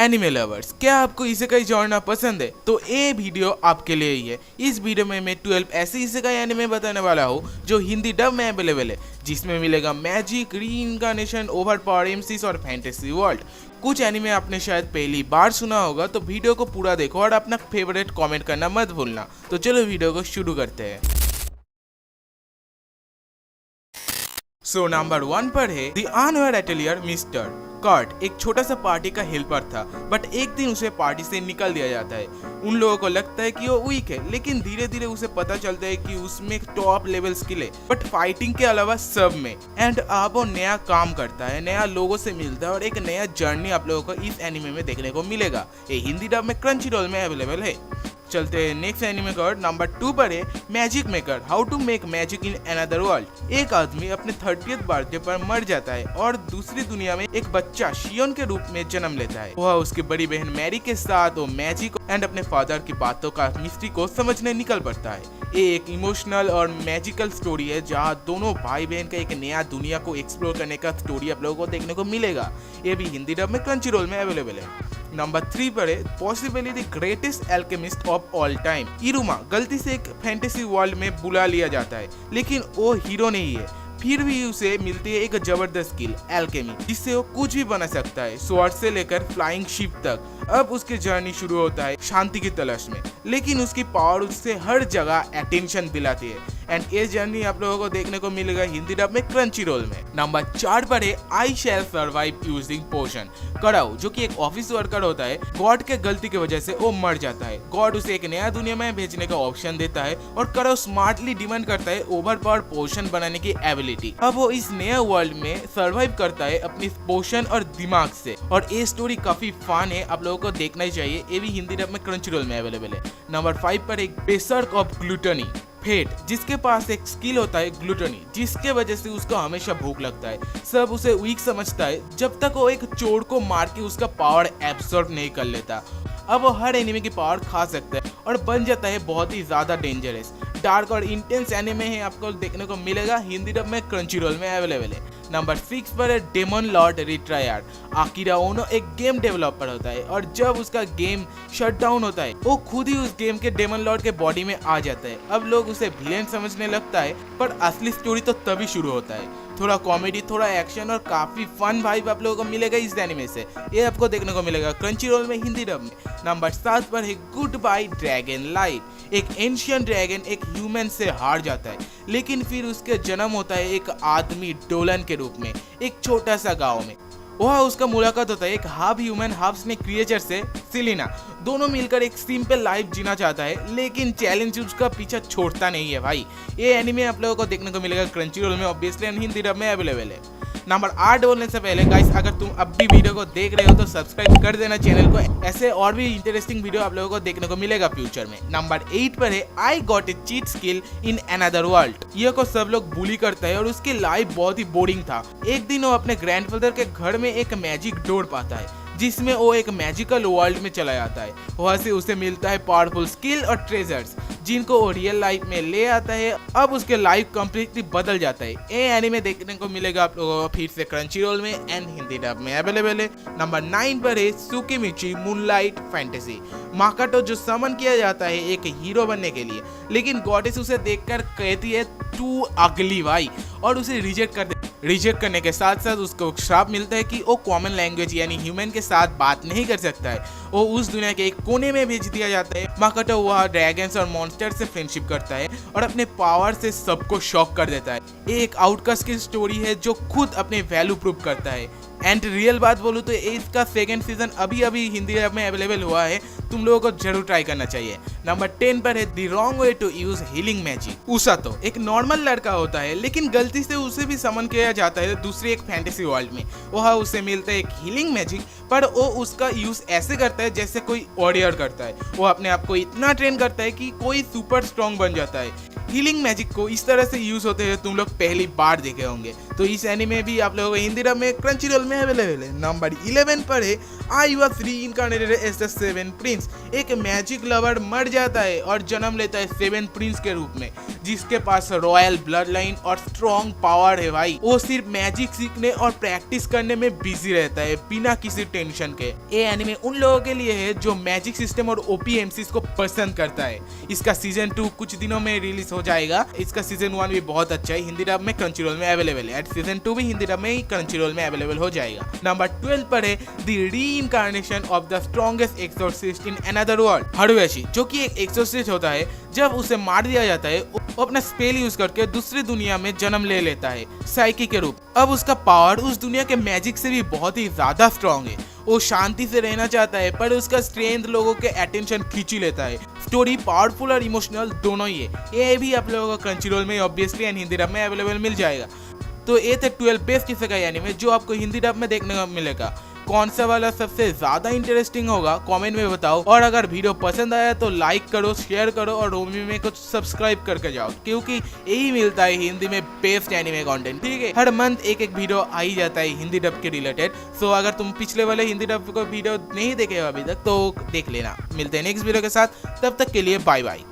Anime lovers, क्या आपको isekai genre पसंद है? तो ये वीडियो आपके लिए ही है। इस वीडियो में मैं 12 ऐसे इसेकाई एनिमे बताने वाला हूँ जो हिंदी डब में अवेलेबल है, जिसमें मिलेगा magic, reincarnation, over power MCs और फैंटेसी वर्ल्ड। कुछ एनिमे आपने शायद पहली बार सुना होगा, तो वीडियो को पूरा देखो और अपना फेवरेट कमेंट करना मत भूलना। तो चलो वीडियो को शुरू करते हैं। सो नंबर 1 पर है the unaware atelier mister Kurt. एक छोटा सा पार्टी का हेल्पर था, बट एक दिन उसे पार्टी से निकाल दिया जाता है। उन लोगों को लगता है कि वो वीक है, लेकिन धीरे धीरे उसे पता चलता है कि उसमें टॉप लेवल स्किल है, बट फाइटिंग के अलावा सब में। एंड अब वो नया काम करता है, नया लोगों से मिलता है और एक नया जर्नी आप लोगों को इस एनिमे में देखने को मिलेगा। ये हिंदी डब में क्रंचीरोल में अवेलेबल है। चलते हैं नेक्स्ट एनिमे का। नंबर 2 पर है magic maker, how to make magic in another world. एक आदमी अपने 30th बर्थडे पर मर जाता है और दूसरी दुनिया में एक बच्चा शियोन के रूप में जन्म लेता है। वह उसकी बड़ी बहन मैरी के साथ वो मैजिक एंड अपने फादर की बातों का मिस्ट्री को समझने निकल पड़ता है। ये एक इमोशनल और मैजिकल स्टोरी है, जहाँ दोनों भाई बहन का एक नया दुनिया को एक्सप्लोर करने का स्टोरी आप लोगों को देखने को मिलेगा। ये भी हिंदी डब में क्रंचीरोल में अवेलेबल है। नंबर 3 पर है possibly the greatest alchemist of all time. Iruma गलती से एक फैंटेसी वर्ल्ड में बुला लिया जाता है, लेकिन वो हीरो नहीं है। फिर भी उसे मिलती है एक जबरदस्त स्किल एल्केमी, जिससे वो कुछ भी बना सकता है, स्वॉर्ड से लेकर फ्लाइंग शिप तक। अब उसकी जर्नी शुरू होता है शांति की तलाश में, लेकिन उसकी पावर उससे हर जगह अटेंशन दिलाती है। एंड ये जर्नी आप लोगों को देखने को मिलेगा हिंदी डब में क्रंचीरोल में। नंबर 4 पर है आई शैल सर्वाइव यूजिंग पोशन। कराओ, जो कि एक ऑफिस वर्कर होता है, गॉड के गलती की वजह से वो मर जाता है। गॉड उसे एक नया दुनिया में भेजने का ऑप्शन देता है और कराओ स्मार्टली डिमांड करता है ओवर पावर पोशन बनाने की एबिलिटी। अब वो इस नए वर्ल्ड में सर्वाइव करता है अपनी पोशन और दिमाग से। और ये स्टोरी काफी फन है, आप लोगों को देखना ही चाहिए। ये भी हिंदी डब में क्रंचीरोल में अवेलेबल है। नंबर 5 पर एक बेसर्क ऑफ ग्लूटनी, फेट, जिसके पास एक स्किल होता है ग्लूटनी, जिसके वजह से उसको हमेशा भूख लगता है। सब उसे वीक समझता है जब तक वो एक चोर को मार के उसका पावर एब्सॉर्ब नहीं कर लेता। अब वो हर एनिमे की पावर खा सकता है और बन जाता है बहुत ही ज्यादा डेंजरस। डार्क और इंटेंस एनिमे है, आपको देखने को मिलेगा हिंदी डब में क्रंचीरोल में अवेलेबल है। नंबर 6 पर है डेमन लॉर्ड रिट्रायर्ड। आकिरा ओनो एक गेम डेवलपर होता है और जब उसका गेम शट डाउन होता है, वो खुद ही उस गेम के डेमन लॉर्ड के बॉडी में आ जाता है। अब लोग उसे विलेन समझने लगता है, पर असली स्टोरी तो तभी शुरू होता है। थोड़ा कॉमेडी, थोड़ा एक्शन और काफी फन वाइब आप लोगों को मिलेगा इस एनिमे से। ये आपको देखने को मिलेगा क्रंचीरोल में हिंदी डब में। नंबर 7 पर है गुड बाय ड्रैगन लाइट। एक एंशियंट ड्रैगन एक ह्यूमन से हार जाता है, लेकिन फिर उसके जन्म होता है एक आदमी डोलन के रूप में, एक छोटा सा गांव में। वह उसका मुलाकात होता है एक half human half snake creature से, सिलिना। दोनों मिलकर एक सिंपल लाइफ जीना चाहता है, लेकिन चैलेंज उसका पीछा छोड़ता नहीं है भाई। ये एनिमे आप लोगों को देखने को मिलेगा क्रंचीरोल में, ऑब्वियसली हिंदी डब में अवेलेबल है। नंबर 8 बोलने से पहले गाइस, अगर तुम अब भी वीडियो को देख रहे हो तो सब्सक्राइब कर देना चैनल को। ऐसे और भी इंटरेस्टिंग वीडियो आप लोगों को देखने को मिलेगा फ्यूचर में। नंबर 8 पर है I got a cheat skill in another world. ये को सब लोग बुली करता है और उसकी लाइफ बहुत ही बोरिंग था। एक दिन वो अपने ग्रैंडफादर के घर में एक मैजिक डोर पाता है, जिसमें वो एक मैजिकल वर्ल्ड में चला जाता है। वहाँ से उसे मिलता है पावरफुल स्किल और ट्रेजर्स, जिनको वो रियल लाइफ में ले आता है। अब उसके लाइफ कंप्लीटली बदल जाता है। ये एनिमे देखने को मिलेगा आप लोगों को फिर से क्रंचीरोल में एंड हिंदी डब में अवेलेबल है। नंबर 9 पर है सुकीमिची मूनलाइट फैंटेसी। माकाटो जो समन किया जाता है एक हीरो बनने के लिए, लेकिन गॉडेस उसे देखकर कहती है टू अगली भाई, और उसे रिजेक्ट करने के साथ साथ उसको श्राप मिलता है कि वो कॉमन लैंग्वेज यानी ह्यूमन के साथ बात नहीं कर सकता है। वो उस दुनिया के एक कोने में भेज दिया जाता है। माकाटो वह ड्रैगन्स और मॉन्स्टर से फ्रेंडशिप करता है और अपने पावर से सबको शॉक कर देता है। एक आउटकास्ट की स्टोरी है जो खुद अपने वैल्यू प्रूव करता है। एंड रियल बात बोलूँ तो इसका सेकंड सीजन अभी हिंदी में अवेलेबल हुआ है, तुम लोगों को जरूर ट्राई करना चाहिए। नंबर 10 पर है the wrong way to use healing magic. Usato एक नॉर्मल लड़का होता है, लेकिन गलती से उसे भी समन किया जाता है दूसरी एक फैंटेसी वर्ल्ड में। वहाँ उसे मिलता है एक हीलिंग मैजिक, पर वो उसका यूज ऐसे करता है जैसे कोई वॉरियर करता है। वो अपने आप को इतना ट्रेन करता है कि कोई सुपर स्ट्रॉन्ग बन जाता है। हीलिंग मैजिक को इस तरह से यूज होते हुए तुम लोग पहली बार देखे होंगे। तो इस एनिमे भी आप लोगों को हिंदी डब में क्रंचीरोल में अवेलेबल है। नंबर 11 पर है I was reincarnated as the seven prince. एक मैजिक लवर मर जाता है और जन्म लेता है सेवन प्रिंस के रूप में, जिसके पास रॉयल ब्लड लाइन और स्ट्रॉन्ग पावर है भाई। वो सिर्फ मैजिक सीखने और प्रैक्टिस करने में बिजी रहता है बिना किसी टेंशन के। ये एनिमे उन लोगों के लिए है जो मैजिक सिस्टम और ओपीएमसीज को पसंद करता है। इसका सीजन 2 कुछ दिनों में रिलीज हो जाएगा। इसका सीजन 1 भी बहुत अच्छा है, हिंदी डब में क्रंचीरोल में अवेलेबल है। सीजन 2 भी हिंदी डब में ही क्रंचीरोल में अवेलेबल हो जाएगा। नंबर 12 पर है the reincarnation of the strongest exorcist in another world. Haruyashi, जो कि एक एक्सोर्सिस्ट होता है, जब उसे मार दिया जाता है वो अपना स्पेल यूज करके दूसरी दुनिया में जन्म ले लेता है साइकी के रूप। अब उसका पावर उस दुनिया के मैजिक से भी बहुत ही ज्यादा स्ट्रॉन्ग है। वो शांति से रहना चाहता है पर उसका स्ट्रेंथ लोगों के अटेंशन खींच ही लेता है। स्टोरी पावरफुल और इमोशनल दोनों ही है। ये भी आप लोगों को क्रंचीरोल में ऑब्वियसली एंड हिंदी डब में अवेलेबल मिल जाएगा। तो ये थे 12 बेस्ट इसेकाई एनीमे जो आपको हिंदी डब में देखने को मिलेगा। कौन सा वाला सबसे ज्यादा इंटरेस्टिंग होगा कमेंट में बताओ। और अगर वीडियो पसंद आया तो लाइक करो, शेयर करो और रोमी में कुछ सब्सक्राइब करके जाओ, क्योंकि यही मिलता है हिंदी में बेस्ट एनिमे कंटेंट। ठीक है, हर मंथ एक वीडियो आ ही जाता है हिंदी डब के रिलेटेड। सो अगर तुम पिछले वाले हिंदी डब को वीडियो नहीं देखे हो अभी तक तो देख लेना। मिलते हैं नेक्स्ट वीडियो के साथ, तब तक के लिए बाय बाय।